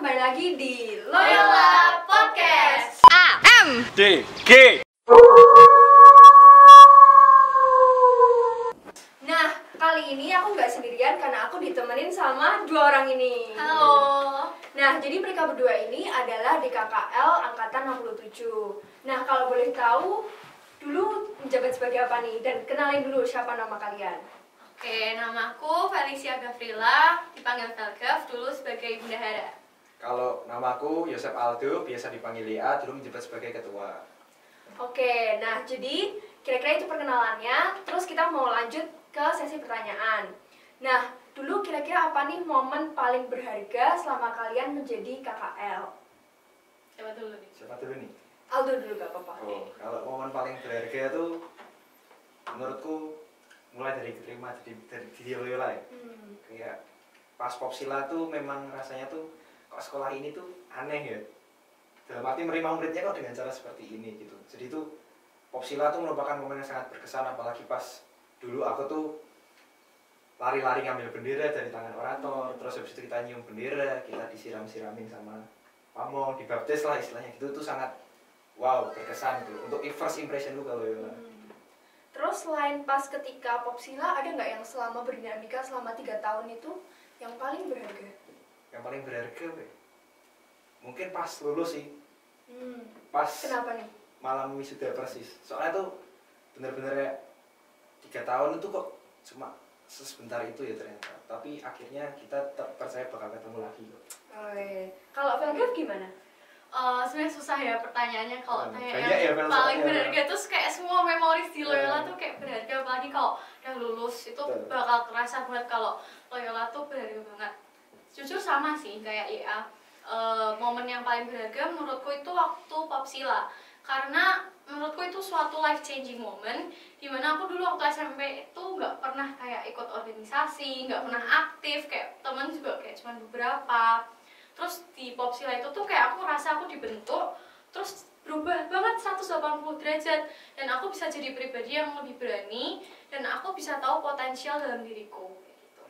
kembali lagi di Loyola Podcast. D G. Nah, kali ini aku nggak sendirian karena aku ditemenin sama dua orang ini. Halo. Nah, jadi mereka berdua ini adalah DKKL Angkatan 67. Nah, kalau boleh tahu, dulu menjabat sebagai apa nih? Dan kenalin dulu siapa nama kalian. Oke, namaku Felicia Gavrila, dipanggil Velgav, dulu sebagai bendahara. Kalau namaku Yosef Aldo, biasa dipanggil Lia, dulu menjabat sebagai ketua. Oke, nah jadi kira-kira itu perkenalannya. Terus kita mau lanjut ke sesi pertanyaan. Nah, dulu kira-kira apa nih momen paling berharga selama kalian menjadi KKL? Siapa dulu nih? Siapa dulu nih? Aldo dulu gak apa-apa. Oh, kalau momen paling berharga itu menurutku mulai dari keterima di Loyola ya. Kayak pas Popsila tuh memang rasanya tuh kok sekolah ini tuh aneh ya. Dalam arti menerima muridnya kok dengan cara seperti ini gitu. Jadi tuh Popsila tuh merupakan momen yang sangat berkesan, apalagi pas dulu aku tuh lari-lari ngambil bendera dari tangan orator, terus habis itu kita nyium bendera, kita disiram-siramin sama pamong, dibaptis lah istilahnya gitu. Tuh sangat wow, berkesan tuh untuk first impression lu kalau Loyola. Terus selain pas ketika Popsila, ada nggak yang selama berdinamika selama 3 tahun itu yang paling berharga? Yang paling berharga apa ya? Mungkin pas lulus sih. Pas Kenapa nih? malam wisuda persis. Soalnya tuh bener-bener ya 3 tahun itu kok cuma sebentar itu ya ternyata. Tapi akhirnya kita percaya bakal ketemu lagi kok. Kalau Velgav gimana? Sebenarnya susah ya pertanyaannya kalau tanya Banyak ya, yang Vel, paling soalnya. berharga terus kayak semua memoris di Loyola tuh kayak berharga, apalagi kalau udah lulus itu bakal kerasa banget kalau Loyola tuh berharga banget. Jujur sama sih kayak IA. Momen yang paling berharga menurutku itu waktu Popsila, karena menurutku itu suatu life changing moment dimana aku dulu waktu SMP itu nggak pernah kayak ikut organisasi, nggak pernah aktif, kayak temen juga kayak cuma beberapa. Terus di Popsila itu tuh kayak aku rasa aku dibentuk, terus berubah banget 180 derajat, dan aku bisa jadi pribadi yang lebih berani, dan aku bisa tahu potensial dalam diriku gitu.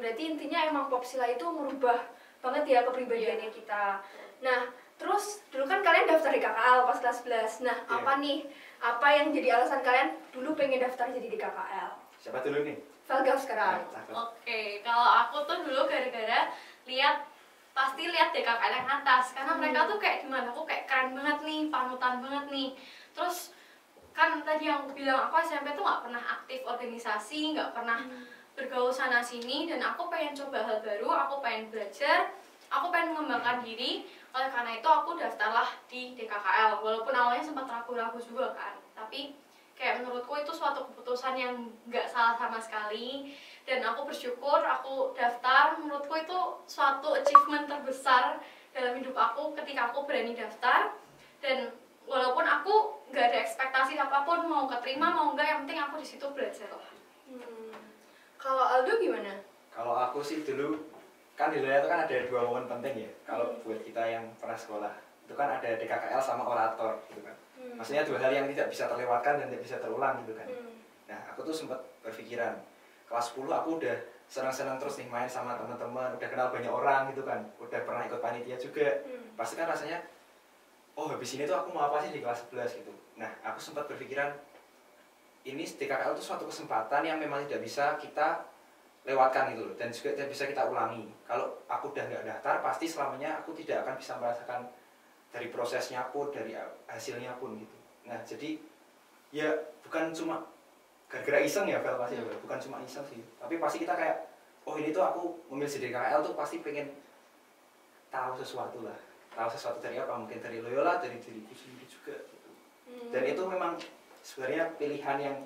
Berarti intinya emang Popsila itu merubah banget ya kepribadiannya kita. Nah, terus dulu kan kalian daftar di KKL pas kelas 11. Nah, apa nih? Apa yang jadi alasan kalian dulu pengen daftar jadi di KKL? Siapa dulu nih? Velgav sekarang. Oke, kalau aku tuh dulu gara-gara pasti lihat DKKL yang atas, karena mereka tuh kayak gimana, aku kayak keren banget nih, panutan banget nih. Terus kan tadi yang aku bilang, aku SMP tuh nggak pernah aktif organisasi, nggak pernah bergaul sana sini, dan aku pengen coba hal baru, aku pengen belajar, aku pengen mengembangkan diri. Oleh karena itu aku daftarlah di DKKL, walaupun awalnya sempat ragu-ragu juga kan, tapi kayak menurutku itu suatu keputusan yang nggak salah sama sekali, dan aku bersyukur aku daftar. Menurutku itu suatu achievement terbesar dalam hidup aku ketika aku berani daftar, dan walaupun aku nggak ada ekspektasi apapun, mau keterima mau enggak, yang penting aku di situ belajar lah. Kalau Aldo gimana? Kalau aku sih dulu kan di Loyola itu kan ada 2 momen penting ya. Kalau buat kita yang pernah sekolah itu kan ada DKKL sama orator gitu kan. Maksudnya 2 hal yang tidak bisa terlewatkan dan tidak bisa terulang gitu kan. Nah, aku tuh sempat berpikiran kelas 10 aku udah senang-senang terus nih main sama teman-teman, udah kenal banyak orang gitu kan, udah pernah ikut panitia juga. Pasti kan rasanya, oh habis ini tuh aku mau apa sih di kelas 11 gitu. Nah, aku sempat berpikiran ini DKKL itu suatu kesempatan yang memang tidak bisa kita lewatkan gitu loh, dan juga tidak bisa kita ulangi. Kalau aku udah nggak daftar, pasti selamanya aku tidak akan bisa merasakan dari prosesnya pun, dari hasilnya pun gitu. Nah, jadi ya bukan cuma gara-gara iseng ya, Vel, pasti bukan cuma iseng sih, tapi pasti kita kayak, oh ini tuh aku memilih DKKL tuh pasti pengen tahu sesuatu lah, tahu sesuatu dari apa, mungkin dari Loyola, dari diriku sendiri juga gitu. Dan itu memang sebenarnya pilihan yang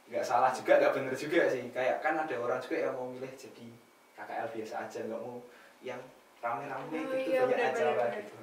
nggak salah juga, nggak bener juga sih. Kayak kan ada orang juga yang mau milih jadi KKL biasa aja, nggak mau yang rame-rame gitu, iya, banyak bener. acara gitu.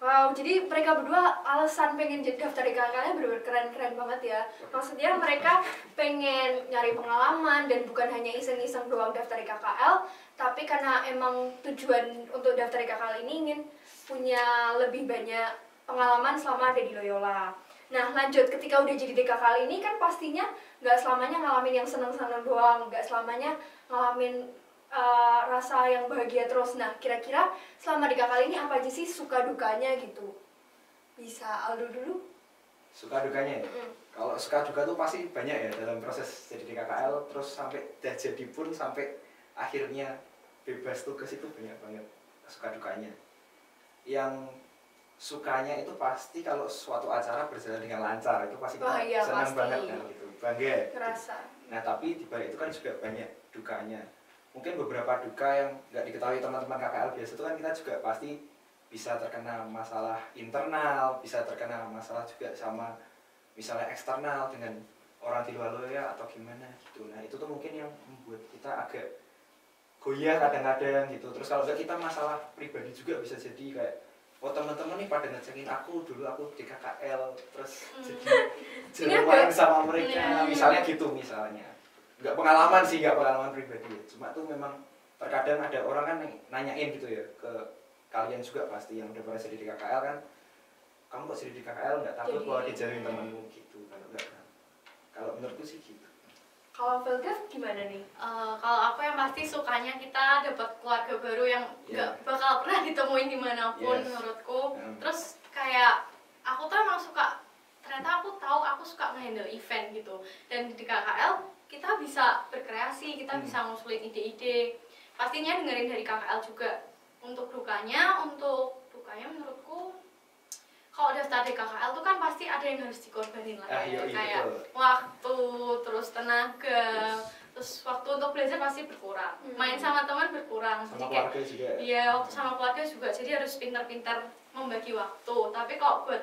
Wow, jadi mereka berdua alasan pengen jadi daftar di KKL bener-bener keren-keren banget ya. Maksudnya mereka pengen nyari pengalaman dan bukan hanya iseng-iseng doang daftar di KKL, tapi karena emang tujuan untuk daftar di KKL ini ingin punya lebih banyak pengalaman selama ada di Loyola. Nah, lanjut, ketika udah jadi DKKL ini kan pastinya nggak selamanya ngalamin yang seneng-seneng doang, nggak selamanya ngalamin rasa yang bahagia terus. Nah, kira-kira selama di KKL ini apa aja sih suka dukanya gitu? Bisa Aldo dulu? Suka dukanya ya? Kalau suka duka tuh pasti banyak ya dalam proses jadi di KKL, terus sampai udah jadi pun sampai akhirnya bebas tugas itu banyak banget suka dukanya. Yang sukanya itu pasti kalau suatu acara berjalan dengan lancar, itu pasti kita iya, senang pasti. banget kan gitu, bangga. Ngerasa. Nah tapi di balik itu kan juga banyak dukanya. Mungkin beberapa duka yang nggak diketahui teman-teman KKL biasa itu kan kita juga pasti bisa terkena masalah internal, bisa terkena masalah juga sama misalnya eksternal dengan orang di luar ya atau gimana gitu. Nah itu tuh mungkin yang membuat kita agak goyah kadang-kadang gitu. Terus kalau nggak kita masalah pribadi juga bisa jadi kayak oh teman-teman nih pada ngecekin aku dulu aku di KKL terus jadi jeruan sama mereka misalnya gitu misalnya. Nggak pengalaman sih, nggak pengalaman pribadi ya. Cuma tuh memang terkadang ada orang kan nanyain gitu ya ke kalian juga pasti yang udah pernah jadi di KKL kan, kamu kok jadi di KKL nggak takut kalau dijauhin temanmu gitu? Kalau nggak kan, kalau menurutku sih gitu. Kalau Velga gimana nih? Kalau aku yang pasti sukanya kita dapat keluarga baru yang nggak bakal pernah ditemuin dimanapun menurutku. Terus kayak aku tuh emang suka, ternyata aku tahu aku suka nge-handle event gitu. Dan di KKL kita bisa berkreasi, kita bisa ngusulin ide-ide. Pastinya dengerin dari KKL juga. Untuk dukanya menurutku kalau daftar di KKL tuh kan pasti ada yang harus dikorbanin lah ya. Kayak waktu, terus tenaga, terus waktu untuk belajar pasti berkurang. Main sama teman berkurang. Sama jadi keluarga juga. Iya, waktu sama keluarga juga. Jadi harus pintar-pintar membagi waktu. Tapi kok buat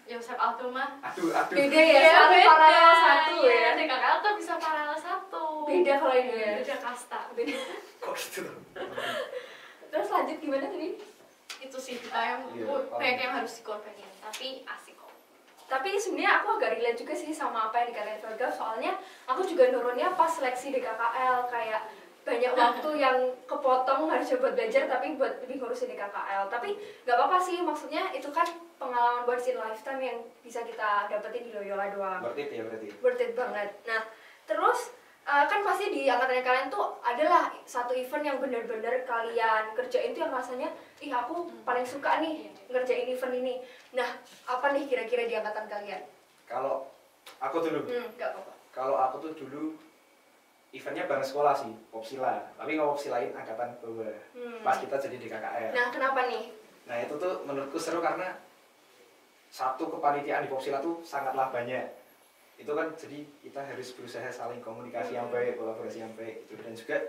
Yosep Aldo mah beda ya, selalu paralel satu ya. Di KKL tuh bisa paralel satu. Beda kalau ini ya. Beda kasta. Beda. Kok gitu? Terus lanjut gimana tadi? Itu sih yang banyak yang harus dikorbanin, tapi asik kok. Tapi sebenarnya aku agak relate juga sih sama apa yang dikatain Velga, soalnya aku juga nurunnya pas seleksi di KKL, kayak banyak waktu yang kepotong harusnya buat belajar tapi buat lebih ngurusin di KKL. Tapi nggak apa-apa sih, maksudnya itu kan pengalaman once in lifetime yang bisa kita dapetin di Loyola doang. Worth it ya berarti? Worth it banget. Nah, terus kan pasti di angkatan kalian tuh adalah satu event yang benar-benar kalian kerjain tuh yang rasanya ih aku paling suka nih ngerjain event ini. Nah, apa nih kira-kira di angkatan kalian? Kalau aku dulu, nggak apa-apa. kalau aku tuh dulu eventnya bareng sekolah sih, Popsila. Tapi nggak Popsilain angkatan bawah. Pas kita jadi di KKL. Nah, kenapa nih? Nah itu tuh menurutku seru karena satu kepanitiaan di Popsila tuh sangatlah banyak. Itu kan jadi kita harus berusaha saling komunikasi yang baik, kolaborasi yang baik gitu. Dan juga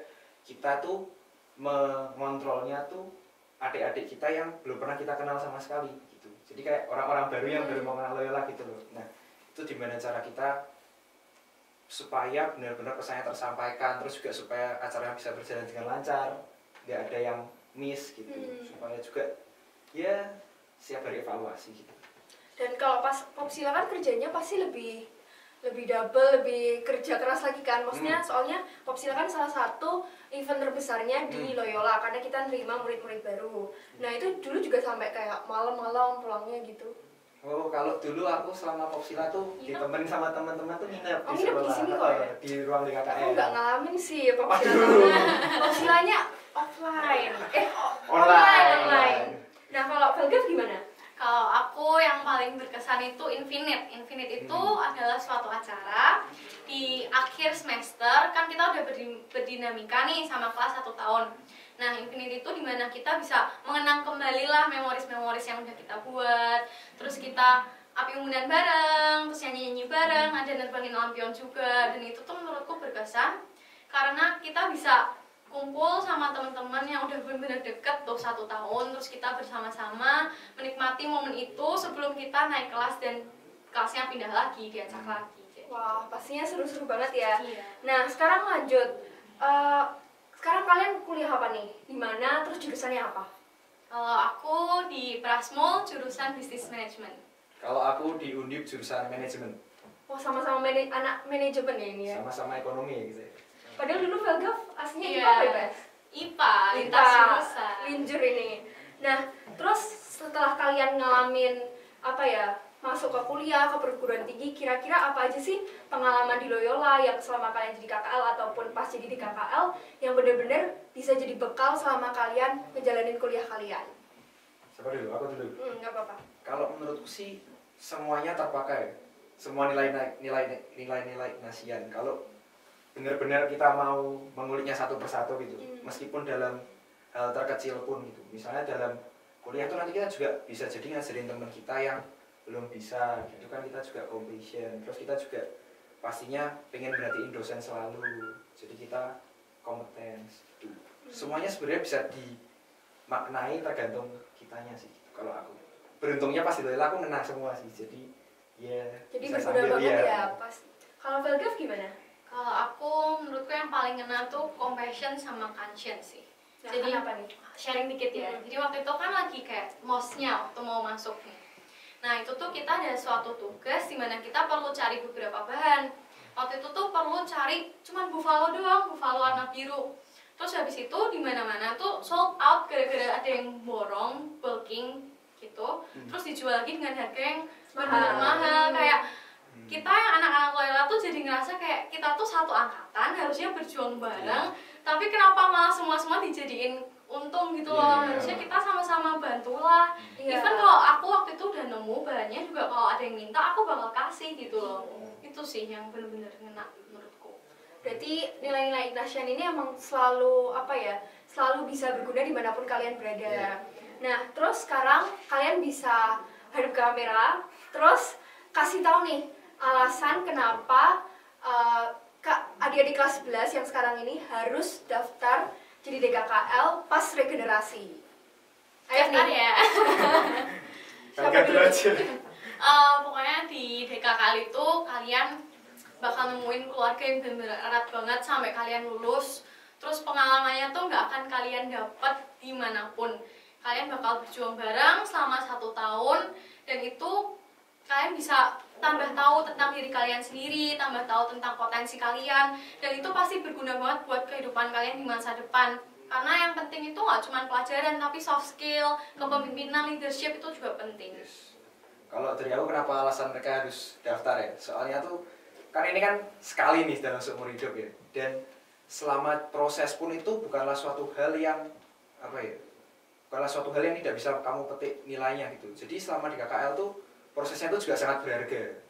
kita tuh mengontrolnya tuh adik-adik kita yang belum pernah kita kenal sama sekali gitu. Jadi kayak orang-orang baru yang baru mau kenal Loyola gitu loh. Nah itu gimana cara kita supaya benar-benar pesannya tersampaikan, terus juga supaya acaranya bisa berjalan dengan lancar, nggak ada yang miss gitu, supaya juga ya siap berevaluasi gitu. Dan kalau pas Popsila kan kerjanya pasti lebih double, lebih kerja keras lagi kan, maksudnya soalnya Popsila kan salah satu event terbesarnya di Loyola karena kita nerima murid-murid baru. Nah itu dulu juga sampai kayak malam-malam pulangnya gitu. Oh kalau dulu aku selama Popsila tuh ditemenin sama teman-teman tuh nginep di sekolah. Di sini kok ya? Di ruang di KKL. Aku nggak ngalamin sih Popsila. Popsilanya offline, online. Nah kalau Velga gimana? Kalau aku yang paling berkesan itu Infinite. Infinite itu adalah suatu acara di akhir semester, kan kita udah berdinamika nih sama kelas 1 tahun. Nah, Infinite itu dimana kita bisa mengenang kembali lah memoris-memoris yang udah kita buat. Terus kita api unggunan bareng, terus nyanyi-nyanyi bareng, ada nerbangin lampion juga. Dan itu tuh menurutku berkesan karena kita bisa kumpul sama teman-teman yang udah benar-benar deket tuh 1 tahun, terus kita bersama-sama menikmati momen itu sebelum kita naik kelas dan kelasnya pindah lagi, diacak lagi. Wah, pastinya seru-seru banget ya. Iya. Nah, sekarang lanjut. Sekarang kalian kuliah apa nih? Di mana? Terus jurusannya apa? Kalau aku di Prasmul jurusan Business Management. Kalau aku di Undip jurusan Manajemen. Oh, sama-sama anak manajemen ya ini ya? Sama-sama ekonomi gitu ya. Padahal dulu Velga aslinya IPA apa ya? IPA, lintas jurusan. Linjur ini. Nah, terus setelah kalian ngalamin apa ya, masuk ke kuliah, ke perguruan tinggi, kira-kira apa aja sih pengalaman di Loyola yang selama kalian jadi KKL ataupun pas jadi di KKL yang benar-benar bisa jadi bekal selama kalian ngejalanin kuliah kalian? Siapa dulu? Aku dulu. Nggak apa-apa. Kalau menurutku sih semuanya terpakai. Semua nilai-nilai Ignatian. Kalau benar-benar kita mau menguliknya satu persatu gitu, meskipun dalam hal terkecil pun gitu. Misalnya dalam kuliah tuh nanti kita juga bisa jadi ngajarin teman kita yang belum bisa gitu kan, kita juga completion, terus kita juga pastinya pengen berhatiin dosen selalu, jadi kita kompeten gitu. Semuanya sebenarnya bisa dimaknai tergantung kitanya sih gitu. Kalau aku beruntungnya pas di Loyola aku ngena semua sih, jadi ya jadi bisa berguna sambil, banget ya pas. Kalau Velgaf gimana? Kalau aku, menurutku yang paling ngena tuh compassion sama conscience sih. Nah, Jadi kenapa nih? sharing dikit ya. Jadi waktu itu kan lagi kayak mosnya waktu mau masuk nih. Nah itu tuh kita ada suatu tugas dimana kita perlu cari beberapa bahan. Waktu itu tuh perlu cari cuman buffalo doang, buffalo warna biru. Terus habis itu di mana-mana tuh sold out gara-gara ada yang borong, bulking gitu. Terus dijual lagi dengan harga yang mahal. Kayak kita yang anak-anak Loyola tuh jadi ngerasa kayak kita tuh satu angkatan harusnya berjuang bareng. Tapi kenapa malah semua dijadiin untung gitu loh, harusnya kita sama-sama bantulah. Even kalau aku waktu itu udah nemu bahannya juga, kalau ada yang minta aku bakal kasih gitu loh. Itu sih yang bener-bener ngena menurutku. Berarti nilai-nilai Ignatian ini emang selalu apa ya, selalu bisa berguna dimanapun kalian berada. Nah terus sekarang kalian bisa hadap ke kamera, terus kasih tahu nih alasan kenapa adik-adik kelas 11 yang sekarang ini harus daftar jadi DKKL pas regenerasi. Ayo nih ya. Siapa dulu? Pokoknya di DKKL itu kalian bakal nemuin keluarga yang bener-bener erat banget sampai kalian lulus. Terus pengalamannya tuh nggak akan kalian dapat dimanapun. Kalian bakal berjuang bareng selama 1 tahun, dan itu kalian bisa tambah tahu tentang diri kalian sendiri, tambah tahu tentang potensi kalian, dan itu pasti berguna banget buat kehidupan kalian di masa depan. Karena yang penting itu nggak cuma pelajaran, tapi soft skill, kepemimpinan, leadership itu juga penting. Kalau dari aku kenapa alasan mereka harus daftar ya? Soalnya tuh kan ini kan sekali nih dalam seumur hidup ya, dan selama proses pun itu bukanlah suatu hal yang apa ya? Bukanlah suatu hal yang tidak bisa kamu petik nilainya gitu. Jadi selama di KKL tuh prosesnya itu juga sangat berharga,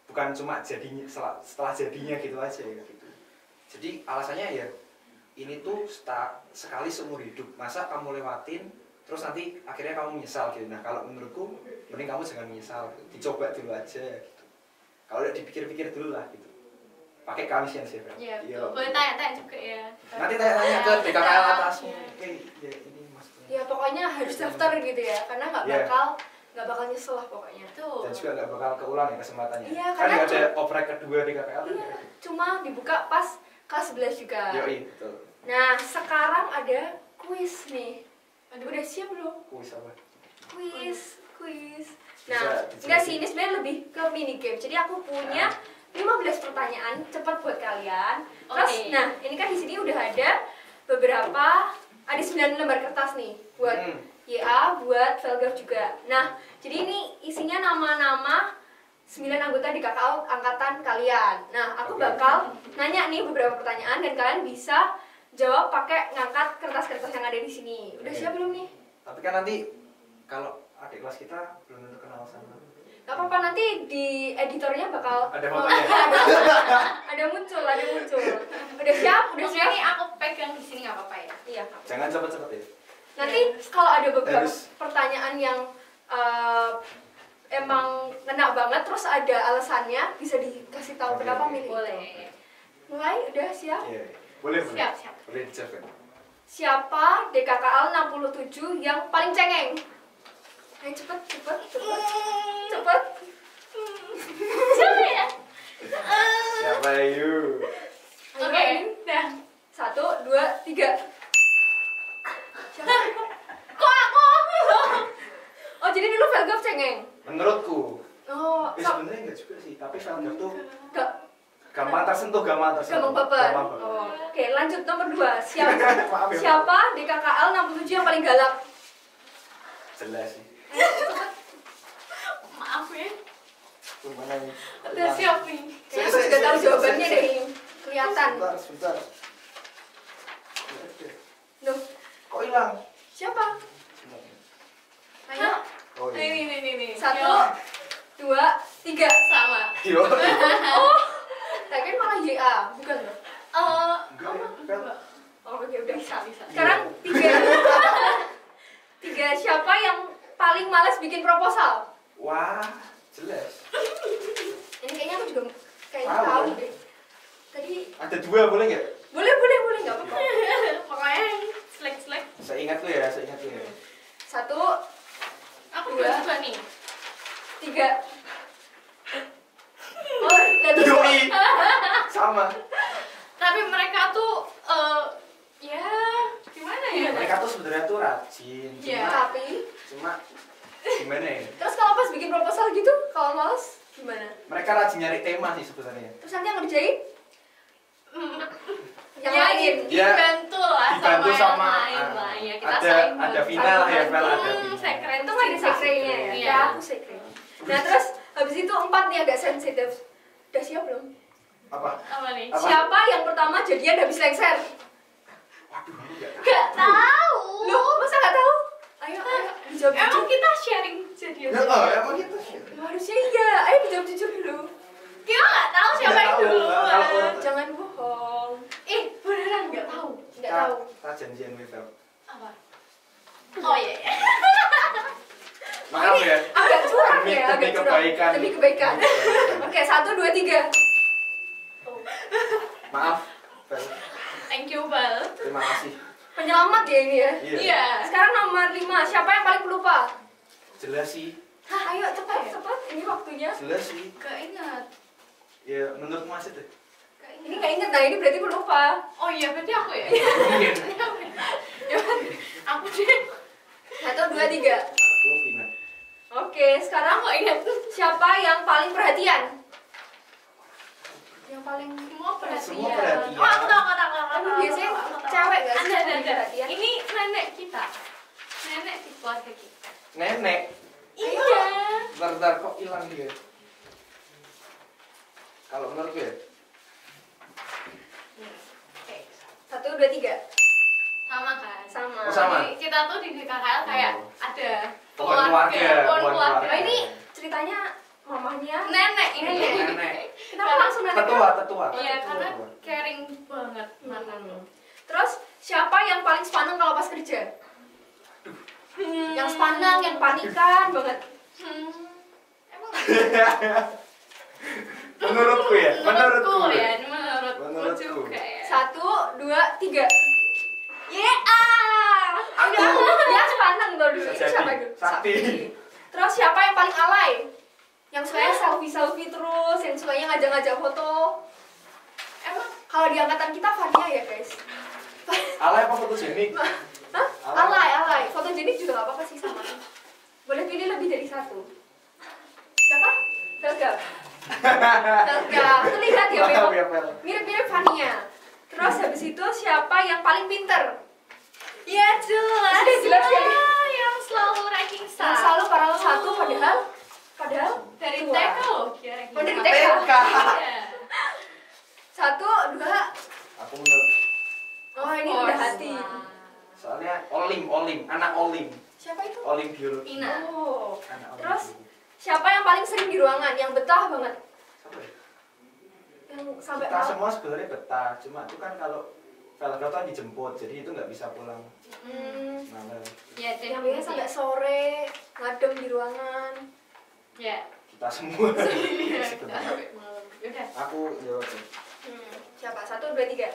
bukan cuma jadinya setelah jadinya gitu aja ya gitu. Jadi alasannya ya ini tuh sekali seumur hidup, masa kamu lewatin terus nanti akhirnya kamu menyesal gitu. Nah kalau menurutku mending kamu jangan menyesal, dicoba dulu aja gitu. Kalau udah dipikir-pikir dulu lah gitu, pakai kamisnya sih Fred. Iya, boleh tanya-tanya juga ya. Nanti tanya-tanya ke DKKL atasmu. Ya ini maksudnya. Ya pokoknya harus daftar gitu ya, karena nggak bakal nyesel lah pokoknya. Tuh. Dan juga nggak bakal keulang ya kesempatannya. Iya, kan karena ada oprek kedua di KKL. Iya, cuma dibuka pas kelas 11 juga. Yoi, betul. Nah, sekarang ada kuis nih. Udah siap belum? Kuis apa? Kuis. Bisa Nah, diceritain. enggak sih, ini sebenarnya lebih ke mini game. Jadi aku punya 15 pertanyaan cepat buat kalian. Terus, Oke. nah, ini kan di sini udah ada ada 9 lembar kertas nih buat YA, buat Velgaf juga. Nah, jadi ini isinya nama-nama 9 anggota di KKL angkatan kalian. Nah, aku bakal nanya nih beberapa pertanyaan dan kalian bisa jawab pakai ngangkat kertas-kertas yang ada di sini. Udah siap belum nih? Tapi kan nanti kalau adik kelas kita belum tentu kenal sama. Gak apa-apa, nanti di editornya bakal Ada fotonya? ada muncul. Udah siap? Udah siap nih, aku pegang di sini nggak apa-apa ya? Iya. Jangan cepet-cepet ya. Nanti kalau ada beberapa Harus. pertanyaan yang emang ngena banget, terus ada alasannya, bisa dikasih tahu Oke, kenapa oke. milih itu. Boleh. Mulai, udah siap? Iya. Boleh. Siap. Boleh dijawab ya. Siapa DKKL 67 yang paling cengeng? Ayo cepet. Siapa ya? Siapa yuk? Oke, dah. 1, 2, 3. Siapa? Kok aku? Oh, jadi dulu Velgaf cengeng? Menurutku. Oh, Sebenarnya enggak juga sih, tapi Velgaf tuh gak gampang tersentuh. gampang baper. Gampang baper. Oh, oke, lanjut nomor 2. Maaf ya. Siapa di KKL 67 yang paling galak? Jelas sih. Maaf ya. Gimana nih? Udah siap nih. Kayaknya aku juga tahu jawabannya deh. Kelihatan. Sebentar. Loh, Kok hilang? siapa? Ayo. Oh iya. Ini. 1, 2, 3. Sama. Yo. Oh, tadi malah YA, bukan loh? Enggak. Oh, oke udah. Bisa. Sekarang 3. 3 siapa yang paling malas bikin proposal? Wah, jelas. Ini kayaknya aku juga kayaknya Tahu, tahu kan? deh. Tadi Ada 2 boleh nggak? boleh nggak apa-apa. Pokoknya selek. Seingat lu ya. 1, Aku 2, juga nih. 3. Oh, lihat Yoi. Sama. Tapi mereka tuh ya gimana ya? Mereka tuh sebenarnya tuh rajin. Iya. Cuma gimana ya? Terus kalau pas bikin proposal gitu, kalau males gimana? Mereka rajin nyari tema sih sebenarnya. Terus nanti yang ngerjain? Yang Ya, lain? Ya, dibantu lah dibantu sama sama, yang lain lah ya. Kita ada saling ada bantu. final ya, Saling Vel, ada bantu. final. Sekre Itu kan di sekrenya ya? Iya. Ya, aku sekre. Nah terus habis itu 4 nih agak sensitif. Udah siap belum? Apa? Apa nih? Apa? Siapa yang pertama jadian habis lengser? Waduh, aku nggak tahu. Gak tahu. Loh, masa gak tahu? Ayo, dijawab Emang jujur. kita sharing jadi Ya, emang gitu sih. Harusnya iya, ayo dijawab jujur dulu. Kita nggak tahu siapa Nggak yang tahu, dulu. nggak tahu. Jangan bohong. Beneran nggak tahu. Nggak tahu. Kita janjian Vel. Apa? Oh iya. Maaf ya. Agak curang Demi- ya, demi agak curang. kebaikan. Demi kebaikan. Oke, 1, 2, 3. Maaf, Vel. Thank you, Bal. Terima kasih. Penyelamat ya ini ya. Iya. Sekarang nomor 5, siapa yang paling pelupa? Jelas sih. Hah, ayo cepat, ini waktunya. Jelas sih. Gak ingat. Ya, menurut Mas itu. Ini nggak inget, nah ini berarti pelupa. Oh iya, berarti aku ya. Mungkin. Aku deh. 1, 2, 3. Aku Vina. Oke, sekarang Aku ingat. siapa yang paling perhatian? Yang paling Semua perhatian. Semua perhatian. Oh, aku tahu. Kan biasanya cewek gak sih yang paling Ada. perhatian? Ini nenek kita. Nenek di keluarga kita. Nenek. Iya. Bentar, kok hilang dia? Kalau menurut gue, Oke, 1, 2, 3. Sama kan? Sama. Oh, sama. Jadi kita tuh di DKKL kayak ada Pohon keluarga, pohon pohon keluarga. keluarga. Oh, ini ceritanya mamahnya. Nenek ini. Nenek. Kenapa langsung nenek? Tetua. Iya, Tetua. karena caring banget mana tuh. Terus siapa yang paling sepaneng kalau pas kerja? Yang sepaneng, yang panikan banget. Emang Menurutku ya, menurutku ya, ini menurutku Menurutku. juga ya. 1, 2, 3. Ya. Ya sepaneng tuh dulu. Bisa Itu jadi. siapa dulu? Sakti. Terus siapa yang paling alay? Yang sukanya selfie terus, yang sukanya ngajak-ngajak foto. Emang Kalau di angkatan kita Fania ya guys. Alay apa fotogenik? Hah? Alay. Fotogenik juga gak apa-apa sih sama. Boleh pilih lebih dari 1. Siapa? Helga. Terlihat ya, Maaf Bel. ya, Vel. Mirip-mirip Fania. Terus habis itu siapa yang paling pinter? ya jelas. Jelas ya. lah, yang selalu ranking Yang satu. selalu paralel 1 padahal Dari dua. TK loh kira Oh, dari gimana? TK. Iya. 1, 2. Aku menurut, Oh, ini Of udah course hati. lah. soalnya Olim, anak Olim. Siapa itu? Olim biologi. Ina. Oh. Anak Olim Terus biologi. siapa yang paling sering di ruangan, yang betah banget? Siapa ya? Yang sampai Kita malam? semua sebenarnya betah, cuma itu kan kalau Velga kan dijemput, jadi itu nggak bisa pulang malam. Ya, deh. Yang biasanya sampai sore ngadem di ruangan. Ya. Kita semua. Iya. Sebentar. Sampai malam. Yaudah. Aku jawab. Siapa? 1, 2, 3.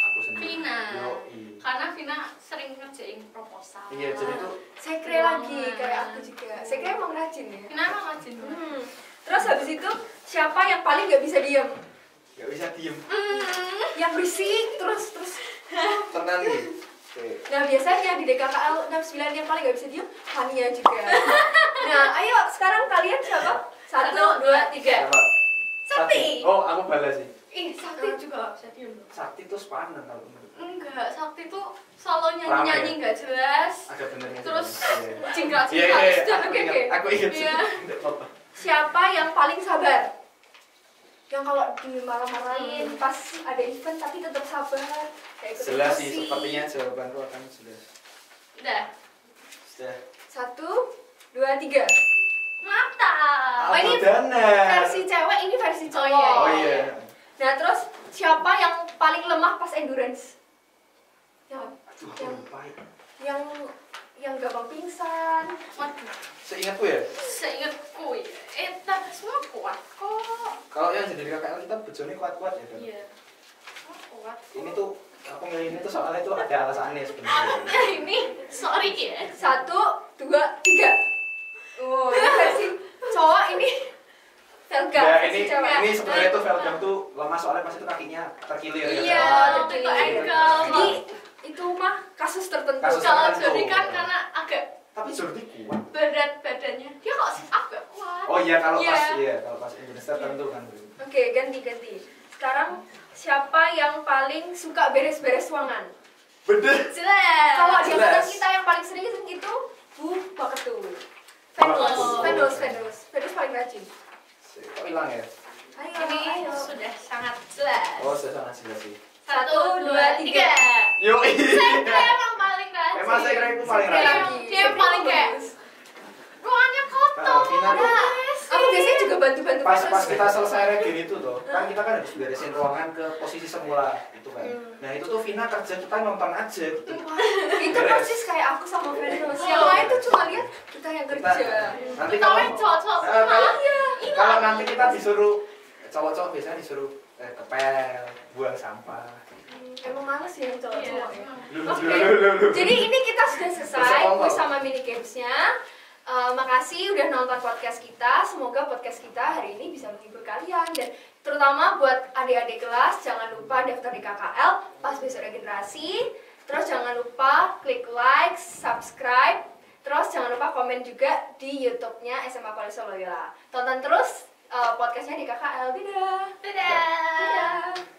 Aku sendiri. Vina. Yoi. Karena Vina sering ngerjain proposal. Iya, jadi tuh Sekre lagi kayak aku juga. Sekre emang rajin ya. Vina emang rajin. Terus habis itu siapa yang paling nggak bisa diem? nggak bisa diem. Yang berisik terus. Tenang nih. Oke. Nah biasanya di DKKL 69 yang paling nggak bisa diem Hania juga. Nah ayo sekarang kalian siapa? 1, 2, 3. Siapa? Sakti. Oh, aku balas sih. Ih, Sakti juga gak bisa diem loh. Sakti tuh sepaneng kalau menurut. Enggak, Sakti tuh selalu Rame. nyanyi-nyanyi nggak jelas. Ada benernya. Terus Iya. jingkrak Iya, jingkrak iya, sudah aku oke ingat. oke. Aku ingat. Iya. Nggak apa-apa. siapa yang paling sabar? Yang kalau dimarah-marahin pas ada event tapi tetap sabar. Kayak ikut Jelas sih, emosi. sepertinya jawabanku akan jelas. Udah. Sudah. 1, 2, 3. Mantap. Oh, ini Benar. versi cewek, ini versi cowok. iya. Oh iya. Nah terus siapa yang paling lemah pas endurance? Yang Aduh, aku lupa ya. yang gampang pingsan. Waduh. Seingatku ya, Seingatku ya. Tapi semua kuat kok. kalau yang jadi KKL kita bejone kuat-kuat ya. Dan Iya. Semua kuat. ini tuh aku milih ini tuh soalnya itu ada alasannya sebenarnya. Nah ini sorry ya. 1, 2, 3. Oh, ini versi cowok, ini Velga. Ya versi ini cewek. ini sebenarnya tuh Velgam tuh lemah soalnya pas itu kakinya terkilir ya. Iya, kan? itu ankle. Jadi itu mah kasus tertentu. Kasus Kalau tertentu. Jody kan karena agak Tapi Jordi kuat. berat badannya, dia kok sit up gak kuat. Oh iya kalau Iya. pas kalau pas Indonesia tertentu kan. Oke, ganti. Sekarang siapa yang paling suka beres-beres ruangan? Bener. Jelas. Kalau di jelas. angkatan kita yang paling sering itu Bu Paketu. Oh. Venus paling rajin. Kok hilang ya? Ini sudah sangat jelas. Oh, saya sangat jelas sih. 1, 2, 3. Yo. Saya emang paling rajin. Emang saya kira itu paling Saya rajin. Dia yang paling kayak ruangannya kotor. Vina tuh Aku biasanya juga bantu-bantu pas Venus. kita selesai reggae itu tuh kan kita kan harus beresin ruangan ke posisi semula itu kan. Nah itu tuh Vina kerja kita nonton aja gitu. Wah, itu Beres. persis kayak aku sama Venus. Oh. Yang lain tuh cuma lihat kita yang Kita, kerja. nanti Kita kalau main cocok kalau nanti kita disuruh cowok-cowok biasanya disuruh kepel, buang sampah. Emang males ya yang cowok-cowok ya. Oke. Lu. Jadi ini kita sudah selesai Bersama. bersama mini gamesnya. Makasih udah nonton podcast kita. Semoga podcast kita hari ini bisa menghibur kalian dan terutama buat adik-adik kelas jangan lupa daftar di KKL pas besok regenerasi. Terus jangan lupa klik like, subscribe. Terus jangan lupa komen juga di YouTube-nya SMA Polisi Solo. Tonton terus podcastnya di KKL. Dadah. Dadah. Dadah.